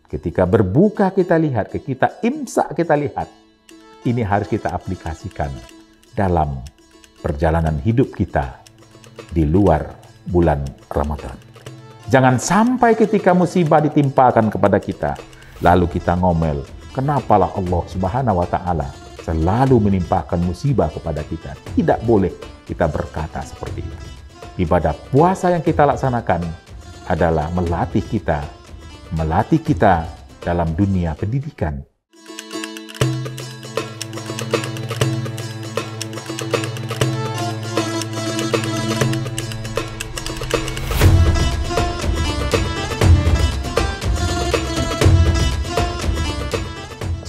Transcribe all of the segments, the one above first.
ketika berbuka kita lihat, ketika imsak kita lihat, ini harus kita aplikasikan dalam perjalanan hidup kita di luar bulan Ramadan. Jangan sampai ketika musibah ditimpakan kepada kita, lalu kita ngomel, kenapalah Allah Subhanahu wa Ta'ala selalu menimpakan musibah kepada kita. Tidak boleh kita berkata seperti itu. Ibadah puasa yang kita laksanakan adalah melatih kita dalam dunia pendidikan.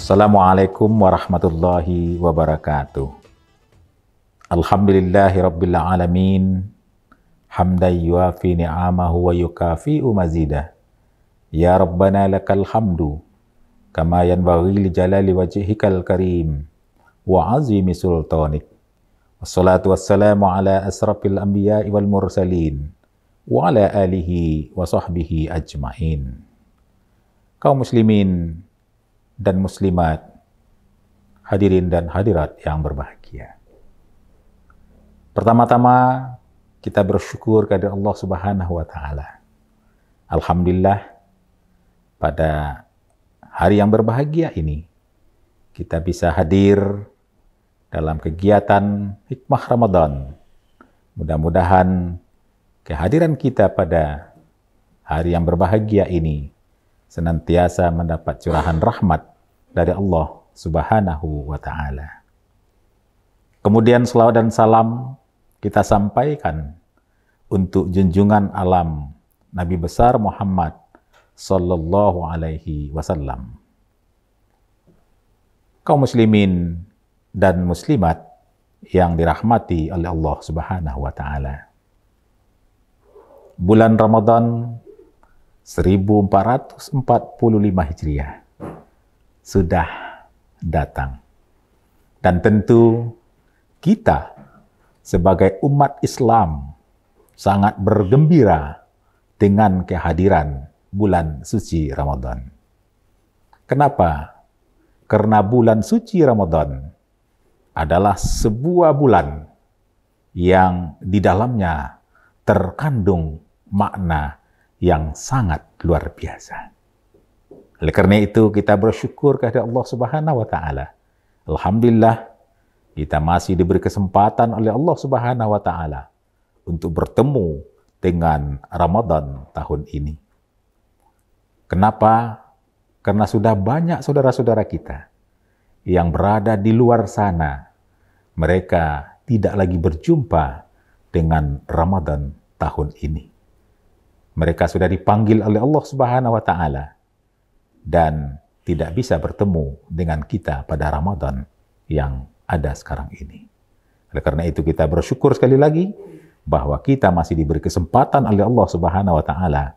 Assalamualaikum warahmatullahi wabarakatuh. Alhamdulillahi rabbil alamin. Hamdan yuafi ni'amahu wa yukafi'u mazidah. Ya Rabbana lakal hamdu kama yanbaghi li jalali wajhikal karim wa azimi sultanik. Wassalatu wassalamu ala asrafil anbiya'i wal mursalin wa ala alihi wa sahbihi ajmain. Kaum muslimin dan muslimat, hadirin dan hadirat yang berbahagia. Pertama-tama kita bersyukur kepada Allah Subhanahu wa Ta'ala. Alhamdulillah, pada hari yang berbahagia ini kita bisa hadir dalam kegiatan hikmah Ramadan. Mudah-mudahan kehadiran kita pada hari yang berbahagia ini senantiasa mendapat curahan rahmat dari Allah Subhanahu wa Ta'ala. Kemudian selawat dan salam kita sampaikan untuk junjungan alam Nabi besar Muhammad sallallahu alaihi wasallam. Kaum muslimin dan muslimat yang dirahmati oleh Allah Subhanahu wa Ta'ala. Bulan Ramadan 1445 Hijriah sudah datang. Dan tentu kita sebagai umat Islam sangat bergembira dengan kehadiran bulan suci Ramadan. Kenapa? Karena bulan suci Ramadan adalah sebuah bulan yang di dalamnya terkandung makna yang sangat luar biasa. Oleh karena itu kita bersyukur kepada Allah Subhanahu wa Ta'ala. Alhamdulillah kita masih diberi kesempatan oleh Allah Subhanahu wa Ta'ala untuk bertemu dengan Ramadan tahun ini. Kenapa? Karena sudah banyak saudara-saudara kita yang berada di luar sana. Mereka tidak lagi berjumpa dengan Ramadan tahun ini. Mereka sudah dipanggil oleh Allah Subhanahu wa Ta'ala dan tidak bisa bertemu dengan kita pada Ramadan yang ada sekarang ini. Oleh karena itu kita bersyukur sekali lagi bahwa kita masih diberi kesempatan oleh Allah Subhanahu wa Ta'ala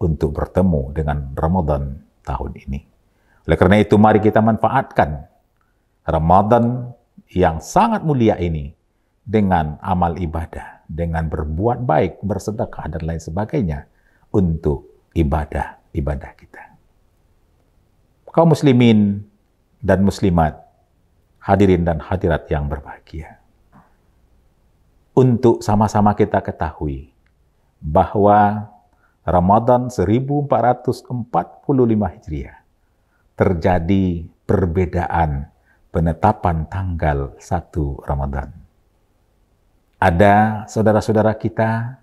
untuk bertemu dengan Ramadan tahun ini. Oleh karena itu mari kita manfaatkan Ramadan yang sangat mulia ini dengan amal ibadah, dengan berbuat baik, bersedekah dan lain sebagainya untuk ibadah kita. Kaum muslimin dan muslimat, hadirin dan hadirat yang berbahagia. Untuk sama-sama kita ketahui bahwa Ramadan 1445 Hijriah terjadi perbedaan penetapan tanggal 1 Ramadan. Ada saudara-saudara kita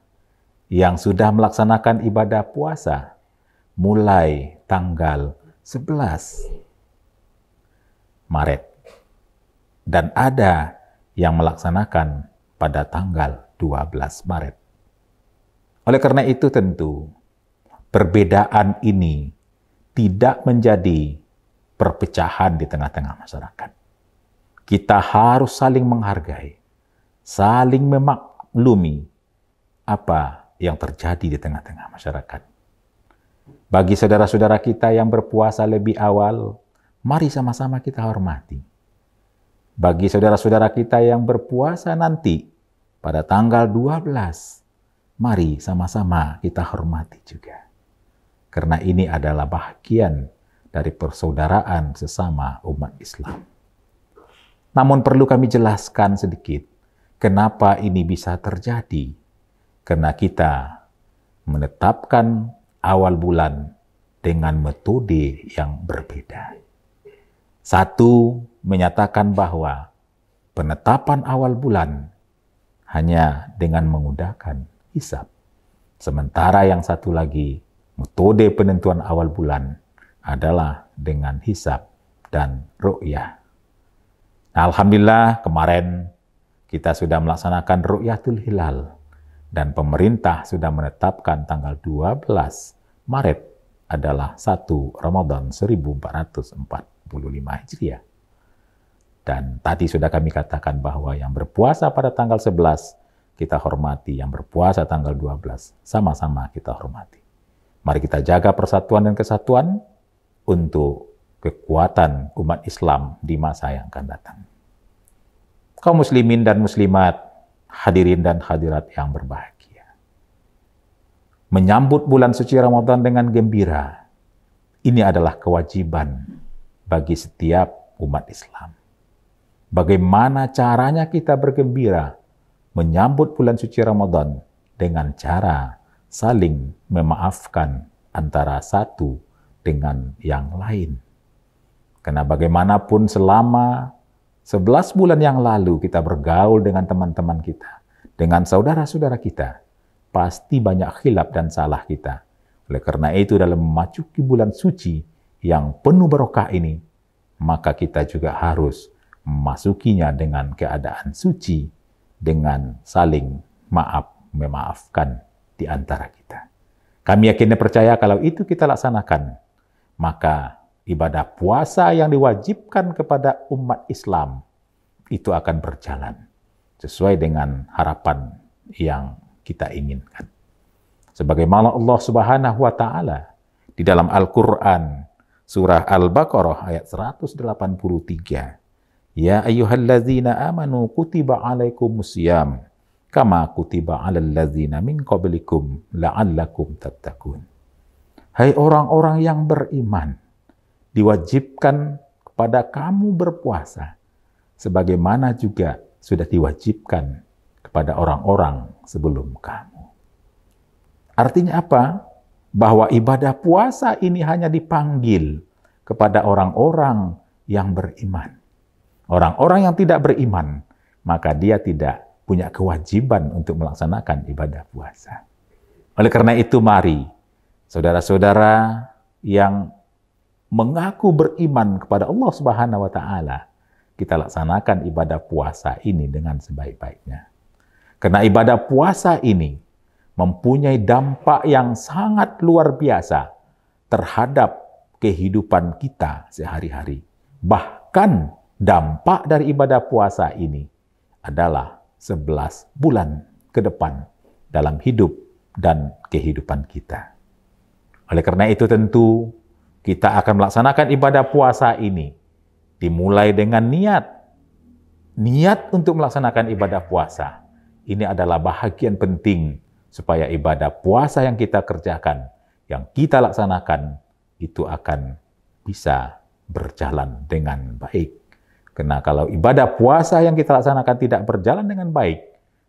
yang sudah melaksanakan ibadah puasa mulai tanggal 11 Maret. Dan ada yang melaksanakan pada tanggal 12 Maret. Oleh karena itu tentu perbedaan ini tidak menjadi perpecahan di tengah-tengah masyarakat. Kita harus saling menghargai, saling memaklumi apa yang terjadi di tengah-tengah masyarakat. Bagi saudara-saudara kita yang berpuasa lebih awal, mari sama-sama kita hormati. Bagi saudara-saudara kita yang berpuasa nanti pada tanggal 12, mari sama-sama kita hormati juga. Karena ini adalah bagian dari persaudaraan sesama umat Islam. Namun perlu kami jelaskan sedikit, kenapa ini bisa terjadi? Karena kita menetapkan awal bulan dengan metode yang berbeda. Satu menyatakan bahwa penetapan awal bulan hanya dengan menggunakan hisab. Sementara yang satu lagi, metode penentuan awal bulan adalah dengan hisab dan ru'yah. Nah, alhamdulillah kemarin kita sudah melaksanakan ru'yatul hilal dan pemerintah sudah menetapkan tanggal 12 Maret adalah 1 Ramadan 1445 Hijriah. Dan tadi sudah kami katakan bahwa yang berpuasa pada tanggal 11 kita hormati, yang berpuasa tanggal 12 sama-sama kita hormati. Mari kita jaga persatuan dan kesatuan untuk kekuatan umat Islam di masa yang akan datang. Kaum muslimin dan muslimat, hadirin dan hadirat yang berbahagia. Menyambut bulan suci Ramadan dengan gembira, ini adalah kewajiban bagi setiap umat Islam. Bagaimana caranya kita bergembira menyambut bulan suci Ramadan dengan cara saling memaafkan antara satu dengan yang lain. Karena bagaimanapun selama 11 bulan yang lalu kita bergaul dengan teman-teman kita, dengan saudara-saudara kita, pasti banyak khilaf dan salah kita. Oleh karena itu dalam memasuki bulan suci yang penuh barokah ini, maka kita juga harus memasukinya dengan keadaan suci, dengan saling memaafkan di antara kita. Kami yakin dan percaya kalau itu kita laksanakan, maka ibadah puasa yang diwajibkan kepada umat Islam itu akan berjalan sesuai dengan harapan yang kita inginkan. Sebagaimana Allah Subhanahu wa taala di dalam Al-Qur'an surah Al-Baqarah ayat 183, Ya ayyuhallazina amanu kutiba alaikumusiyam kama kutiba alal ladzina min qablikum la'allakum tattaqun. Hai orang-orang yang beriman, diwajibkan kepada kamu berpuasa sebagaimana juga sudah diwajibkan kepada orang-orang sebelum kamu. Artinya apa? Bahwa ibadah puasa ini hanya dipanggil kepada orang-orang yang beriman. Orang-orang yang tidak beriman, maka dia tidak punya kewajiban untuk melaksanakan ibadah puasa. Oleh karena itu, mari saudara-saudara yang mengaku beriman kepada Allah Subhanahu wa taala, kita laksanakan ibadah puasa ini dengan sebaik-baiknya. Karena ibadah puasa ini mempunyai dampak yang sangat luar biasa terhadap kehidupan kita sehari-hari. Bahkan dampak dari ibadah puasa ini adalah 11 bulan ke depan dalam hidup dan kehidupan kita. Oleh karena itu tentu kita akan melaksanakan ibadah puasa ini dimulai dengan niat. Niat untuk melaksanakan ibadah puasa. Ini adalah bahagian penting supaya ibadah puasa yang kita kerjakan, yang kita laksanakan, itu akan bisa berjalan dengan baik. Karena kalau ibadah puasa yang kita laksanakan tidak berjalan dengan baik,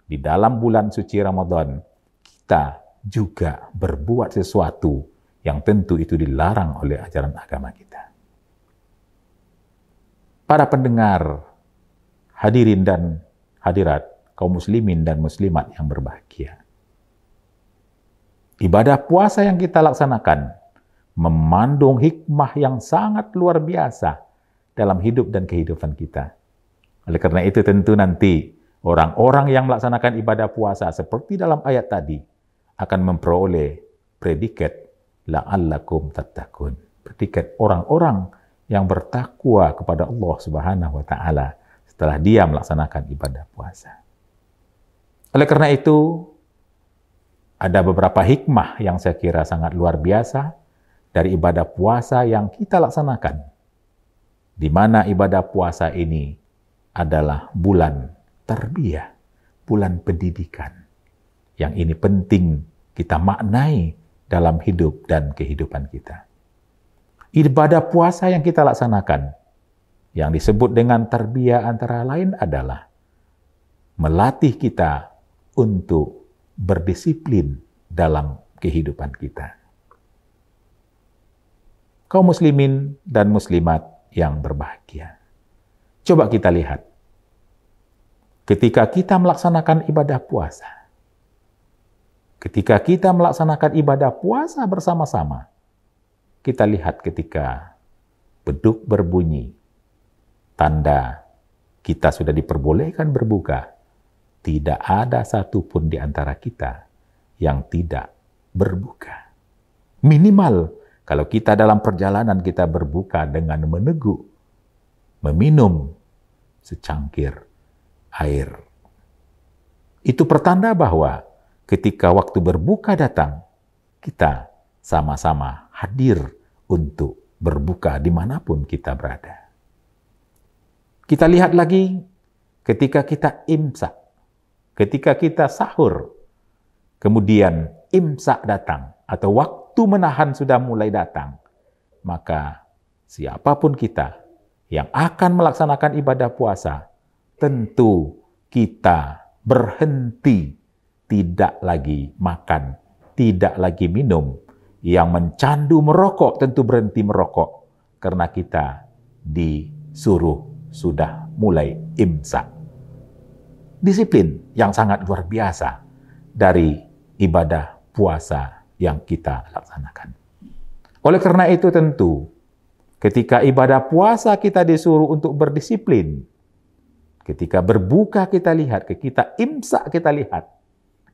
di dalam bulan suci Ramadan, kita juga berbuat sesuatu yang tentu itu dilarang oleh ajaran agama kita. Para pendengar, hadirin dan hadirat, kaum muslimin dan muslimat yang berbahagia. Ibadah puasa yang kita laksanakan memandung hikmah yang sangat luar biasa dalam hidup dan kehidupan kita. Oleh karena itu tentu nanti orang-orang yang melaksanakan ibadah puasa seperti dalam ayat tadi akan memperoleh predikat la'allakum tattaqun. Predikat orang-orang yang bertakwa kepada Allah Subhanahu wa taala setelah dia melaksanakan ibadah puasa. Oleh karena itu ada beberapa hikmah yang saya kira sangat luar biasa dari ibadah puasa yang kita laksanakan. Di mana ibadah puasa ini adalah bulan tarbiyah, bulan pendidikan. Yang ini penting kita maknai dalam hidup dan kehidupan kita. Ibadah puasa yang kita laksanakan, yang disebut dengan tarbiyah antara lain adalah melatih kita untuk berdisiplin dalam kehidupan kita. Kaum muslimin dan muslimat yang berbahagia. Coba kita lihat. Ketika kita melaksanakan ibadah puasa, ketika kita melaksanakan ibadah puasa bersama-sama, kita lihat ketika beduk berbunyi, tanda kita sudah diperbolehkan berbuka, tidak ada satupun di antara kita yang tidak berbuka. Minimal, kalau kita dalam perjalanan kita berbuka dengan meneguk, meminum secangkir air. Itu pertanda bahwa ketika waktu berbuka datang, kita sama-sama hadir untuk berbuka dimanapun kita berada. Kita lihat lagi ketika kita imsak, ketika kita sahur, kemudian imsak datang, atau waktu menahan sudah mulai datang, maka siapapun kita yang akan melaksanakan ibadah puasa, tentu kita berhenti, tidak lagi makan, tidak lagi minum. Yang mencandu merokok tentu berhenti merokok, karena kita disuruh sudah mulai imsak. Disiplin yang sangat luar biasa dari ibadah puasa yang kita laksanakan. Oleh karena itu tentu, ketika ibadah puasa kita disuruh untuk berdisiplin, ketika berbuka kita lihat, ketika imsak kita lihat,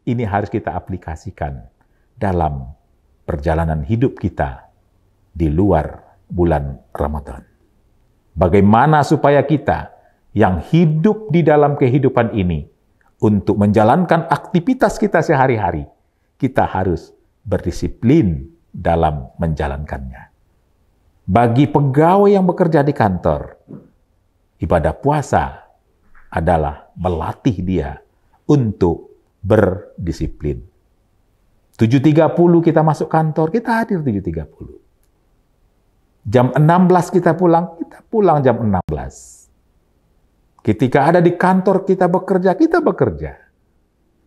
ini harus kita aplikasikan dalam perjalanan hidup kita di luar bulan Ramadan. Bagaimana supaya kita yang hidup di dalam kehidupan ini, untuk menjalankan aktivitas kita sehari-hari, kita harus berdisiplin dalam menjalankannya. Bagi pegawai yang bekerja di kantor, ibadah puasa adalah melatih dia untuk berdisiplin. 7.30 kita masuk kantor, kita hadir 7.30. Jam 16 kita pulang jam 16. Ketika ada di kantor kita bekerja.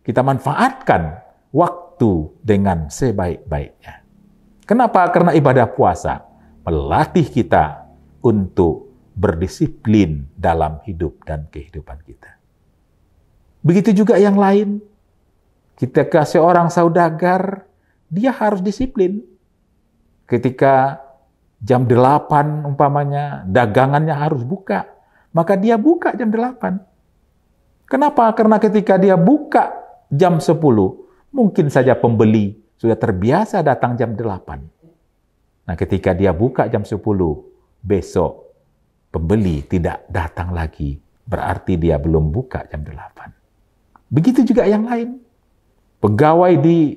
Kita manfaatkan waktu dengan sebaik-baiknya. Kenapa? Karena ibadah puasa melatih kita untuk berdisiplin dalam hidup dan kehidupan kita. Begitu juga yang lain. Ketika seorang saudagar, dia harus disiplin. Ketika jam 8 umpamanya, dagangannya harus buka, maka dia buka jam 8. Kenapa? Karena ketika dia buka jam 10, mungkin saja pembeli sudah terbiasa datang jam 8. Nah, ketika dia buka jam 10, besok pembeli tidak datang lagi, berarti dia belum buka jam 8. Begitu juga yang lain. Pegawai di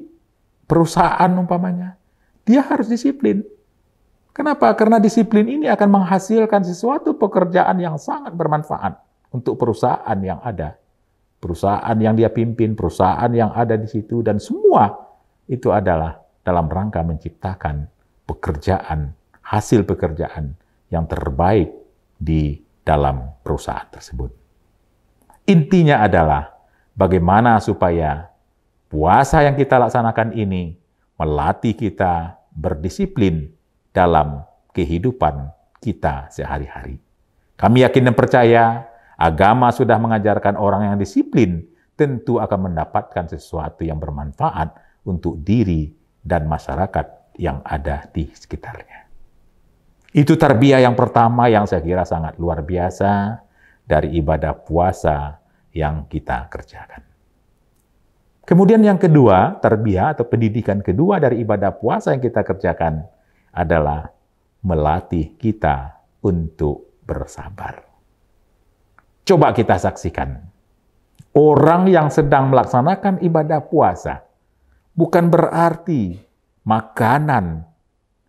perusahaan umpamanya, dia harus disiplin. Kenapa? Karena disiplin ini akan menghasilkan sesuatu pekerjaan yang sangat bermanfaat untuk perusahaan yang ada. Perusahaan yang dia pimpin, perusahaan yang ada di situ, dan semua itu adalah dalam rangka menciptakan pekerjaan, hasil pekerjaan yang terbaik di dalam perusahaan tersebut. Intinya adalah bagaimana supaya puasa yang kita laksanakan ini melatih kita berdisiplin dalam kehidupan kita sehari-hari. Kami yakin dan percaya agama sudah mengajarkan orang yang disiplin tentu akan mendapatkan sesuatu yang bermanfaat untuk diri dan masyarakat yang ada di sekitarnya. Itu tarbiyah yang pertama yang saya kira sangat luar biasa dari ibadah puasa yang kita kerjakan. Kemudian yang kedua, tarbiyah atau pendidikan kedua dari ibadah puasa yang kita kerjakan adalah melatih kita untuk bersabar. Coba kita saksikan. Orang yang sedang melaksanakan ibadah puasa bukan berarti makanan,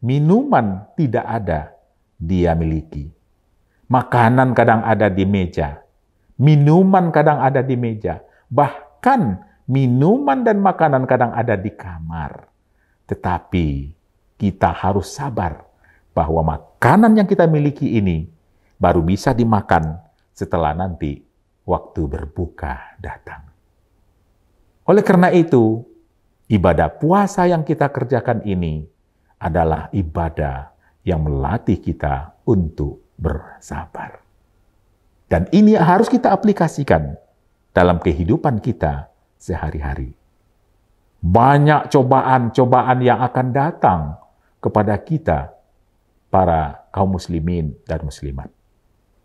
minuman tidak ada dia miliki. Makanan kadang ada di meja, minuman kadang ada di meja, bahkan minuman dan makanan kadang ada di kamar. Tetapi kita harus sabar bahwa makanan yang kita miliki ini baru bisa dimakan setelah nanti waktu berbuka datang. Oleh karena itu, ibadah puasa yang kita kerjakan ini adalah ibadah yang melatih kita untuk bersabar. Dan ini harus kita aplikasikan dalam kehidupan kita sehari-hari. Banyak cobaan-cobaan yang akan datang kepada kita, para kaum muslimin dan muslimat.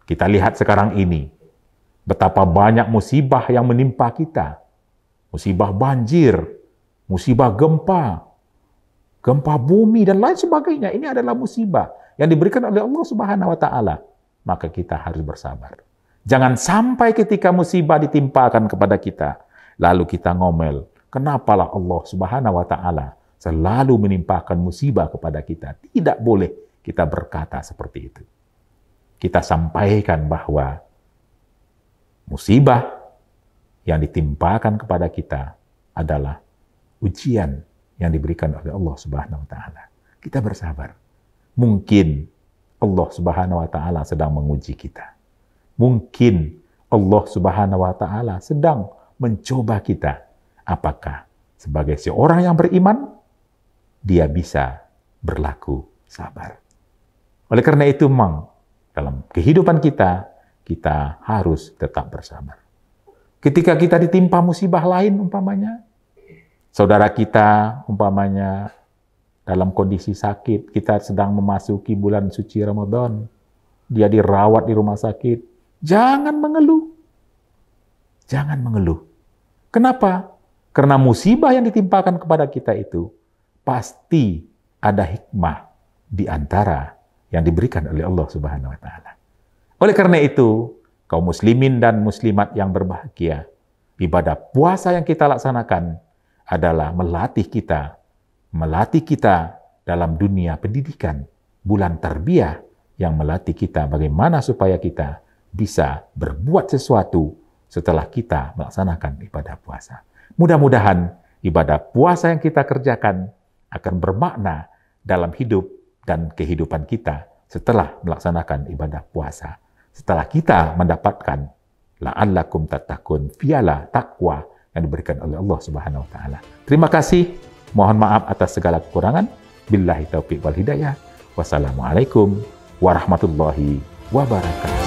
Kita lihat sekarang ini, betapa banyak musibah yang menimpa kita. Musibah banjir, musibah gempa, gempa bumi, dan lain sebagainya. Ini adalah musibah yang diberikan oleh Allah Subhanahu wa Ta'ala. Maka kita harus bersabar. Jangan sampai ketika musibah ditimpakan kepada kita, lalu kita ngomel, kenapalah Allah Subhanahu wa Ta'ala selalu menimpakan musibah kepada kita. Tidak boleh kita berkata seperti itu. Kita sampaikan bahwa musibah yang ditimpakan kepada kita adalah ujian yang diberikan oleh Allah Subhanahu wa Ta'ala. Kita bersabar. Mungkin Allah Subhanahu wa Ta'ala sedang menguji kita. Mungkin Allah Subhanahu wa Ta'ala sedang mencoba kita. Apakah sebagai seorang yang beriman, dia bisa berlaku sabar. Oleh karena itu, dalam kehidupan kita, kita harus tetap bersabar. Ketika kita ditimpa musibah lain, umpamanya, saudara kita, umpamanya, dalam kondisi sakit, kita sedang memasuki bulan suci Ramadan, dia dirawat di rumah sakit, jangan mengeluh. Jangan mengeluh. Kenapa? Karena musibah yang ditimpakan kepada kita itu, pasti ada hikmah di antara yang diberikan oleh Allah Subhanahu wa Ta'ala. Oleh karena itu, kaum muslimin dan muslimat yang berbahagia, ibadah puasa yang kita laksanakan adalah melatih kita dalam dunia pendidikan, bulan tarbiyah yang melatih kita bagaimana supaya kita bisa berbuat sesuatu setelah kita melaksanakan ibadah puasa. Mudah-mudahan ibadah puasa yang kita kerjakan akan bermakna dalam hidup dan kehidupan kita setelah melaksanakan ibadah puasa. Setelah kita mendapatkan la'allakum tattaqun, piala takwa yang diberikan oleh Allah Subhanahu wa Ta'ala. Terima kasih. Mohon maaf atas segala kekurangan. Billahi taufiq wal hidayah. Wassalamualaikum warahmatullahi wabarakatuh.